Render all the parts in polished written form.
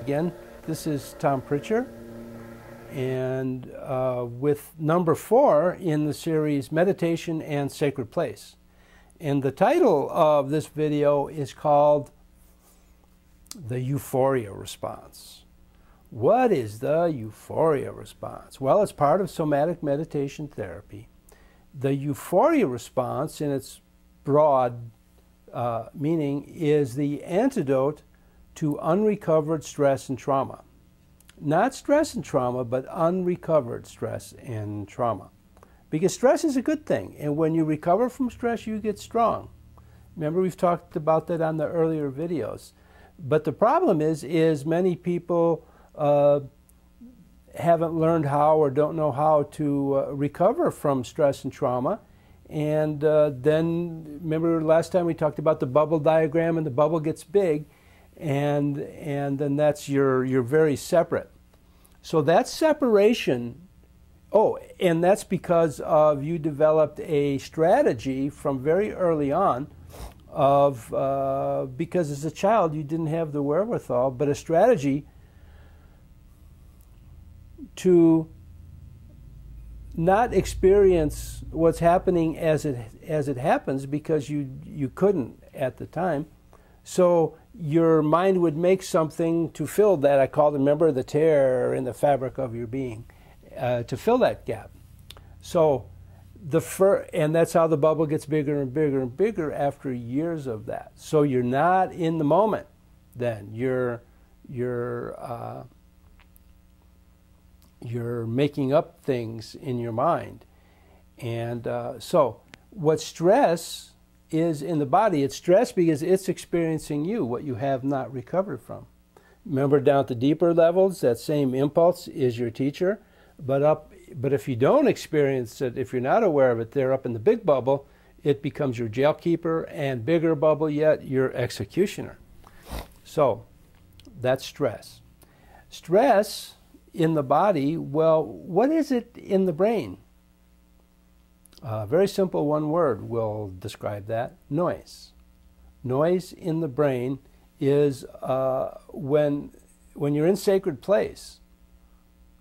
Again, this is Tom Pritscher, and with number 4 in the series Meditation and Sacred Place. And the title of this video is called The Euphoria Response. What is the Euphoria Response? Well, it's part of Somatic Meditation Therapy. The Euphoria Response, in its broad meaning, is the antidote to unrecovered stress and trauma. Not stress and trauma, but unrecovered stress and trauma. Because stress is a good thing, and when you recover from stress, you get strong. Remember, we've talked about that on the earlier videos. But the problem is many people haven't learned how or don't know how to recover from stress and trauma. And then, remember last time we talked about the bubble diagram, and the bubble gets big, and then that's you're very separate. So that separation, and that's because of you developed a strategy from very early on of, because as a child you didn't have the wherewithal, but a strategy to not experience what's happening as it happens because you couldn't at the time. So your mind would make something to fill that. I call it, remember, the tear in the fabric of your being, to fill that gap. So and that's how the bubble gets bigger and bigger and bigger after years of that. So you're not in the moment then. You're making up things in your mind. And so what stress is in the body, it's stress because it's experiencing you, what you have not recovered from. Remember, down at the deeper levels, that same impulse is your teacher, but if you don't experience it, if you're not aware of it, there up in the big bubble, it becomes your jailkeeper, and bigger bubble yet, your executioner. So that's stress. Stress in the body, well, what is it in the brain? Very simple, one word will describe that: noise. Noise in the brain is when you're in sacred place,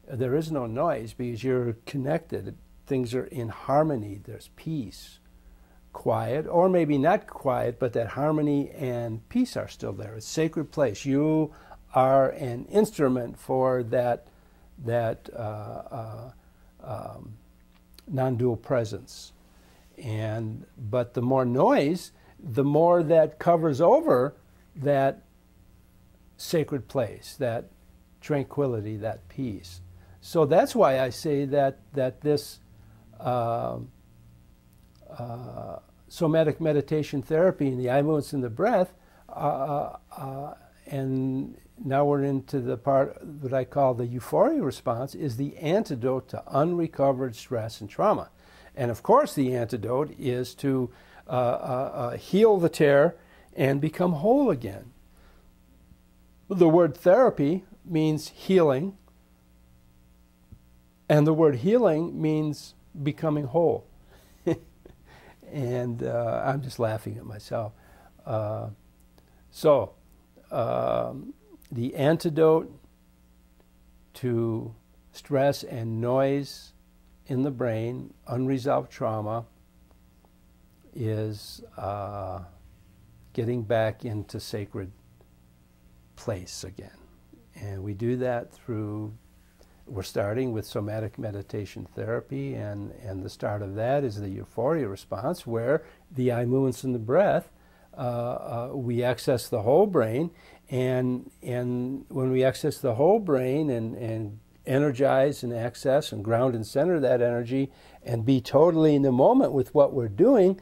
there is no noise because you're connected. Things are in harmony. There's peace, quiet, or maybe not quiet, but that harmony and peace are still there. It's sacred place. You are an instrument for that non-dual presence. But the more noise, the more that covers over that sacred place, that tranquility, that peace. So that's why I say that this somatic meditation therapy and the eye movements and the breath, and now we're into the part that I call the euphoria response, is the antidote to unrecovered stress and trauma. And of course the antidote is to heal the tear and become whole again. The word therapy means healing, and the word healing means becoming whole. And I'm just laughing at myself. The antidote to stress and noise in the brain, unresolved trauma, is getting back into sacred place again. And we do that through, we're starting with somatic meditation therapy, and the start of that is the euphoria response, where the eye movements and the breath, we access the whole brain, and when we access the whole brain and energize and access and ground and center that energy and be totally in the moment with what we're doing,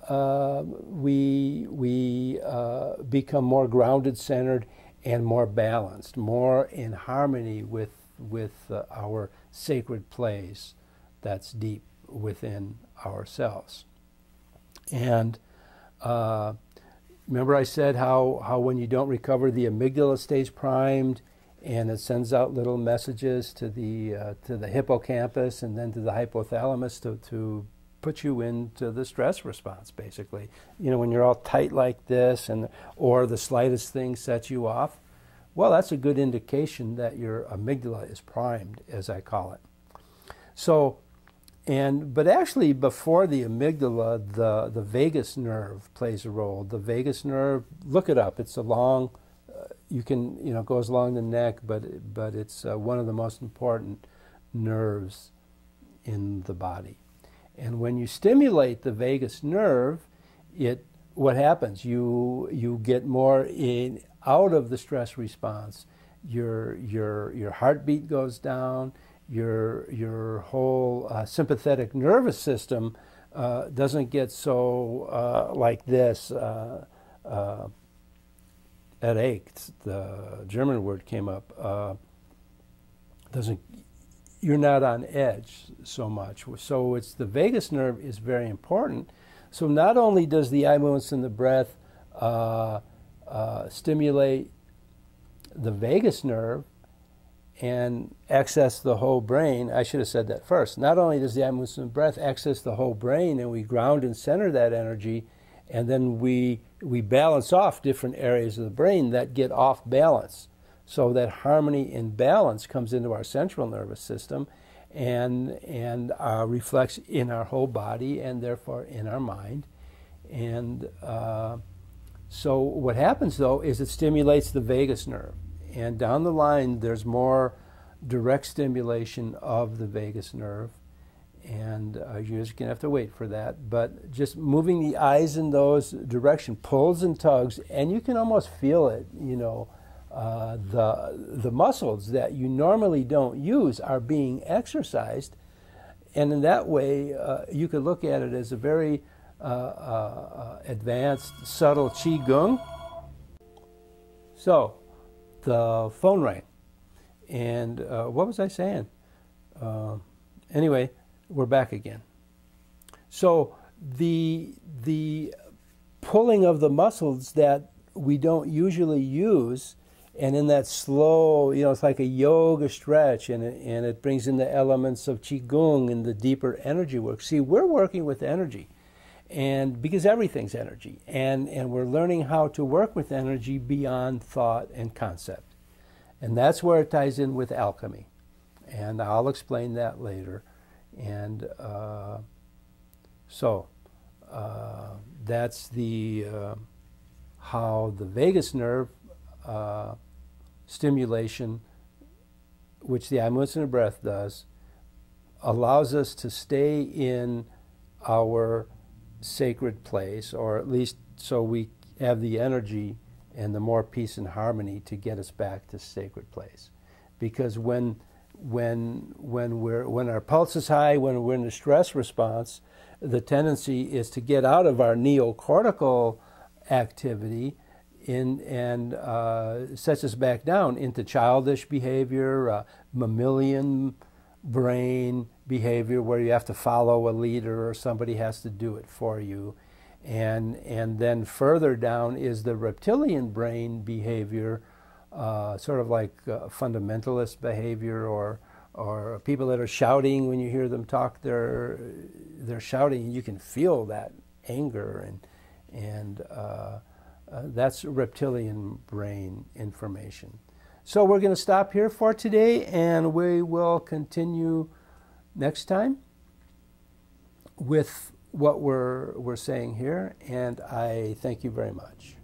we become more grounded, centered, and more balanced, more in harmony with our sacred place, that's deep within ourselves. And remember I said how when you don't recover, the amygdala stays primed, and it sends out little messages to the hippocampus and then to the hypothalamus to put you into the stress response, basically. You know, when you're all tight like this, or the slightest thing sets you off, well, that's a good indication that your amygdala is primed, as I call it. So, but actually before the amygdala, the vagus nerve plays a role. The vagus nerve, look it up. It's a long, it goes along the neck, but it's one of the most important nerves in the body. And when you stimulate the vagus nerve, what happens? You get more out of the stress response. Your heartbeat goes down. Your whole sympathetic nervous system doesn't get so like this. Erregt, the German word came up. You're not on edge so much. So it's the vagus nerve is very important. So not only does the eye movements and the breath stimulate the vagus nerve and access the whole brain. I should have said that first. Not only does the eye movements and the breath access the whole brain, and we ground and center that energy, and then we balance off different areas of the brain that get off balance. So that harmony and balance comes into our central nervous system and reflects in our whole body and therefore in our mind. And so what happens, though, is it stimulates the vagus nerve. And down the line, there's more direct stimulation of the vagus nerve. And you're just going to have to wait for that. But just moving the eyes in those directions pulls and tugs, and you can almost feel it, the muscles that you normally don't use are being exercised, and in that way you could look at it as a very advanced, subtle qigong. So the phone rang, and what was I saying? Anyway, we're back again. So the pulling of the muscles that we don't usually use, and in that slow, it's like a yoga stretch, and it brings in the elements of qigong and the deeper energy work. See, we're working with energy, and because everything's energy, and we're learning how to work with energy beyond thought and concept, and that's where it ties in with alchemy, and I'll explain that later. And so that's how the vagus nerve stimulation, which the eye movements and the breath does, allows us to stay in our sacred place, or at least so we have the energy and the more peace and harmony to get us back to sacred place. Because when our pulse is high, when we're in the stress response, the tendency is to get out of our neocortical activity and sets us back down into childish behavior, mammalian brain behavior, where you have to follow a leader or somebody has to do it for you. And then further down is the reptilian brain behavior, sort of like fundamentalist behavior, or people that are shouting. When you hear them talk, they're shouting. You can feel that anger, and that's reptilian brain information. So we're going to stop here for today, and we will continue next time with what we're saying here. And I thank you very much.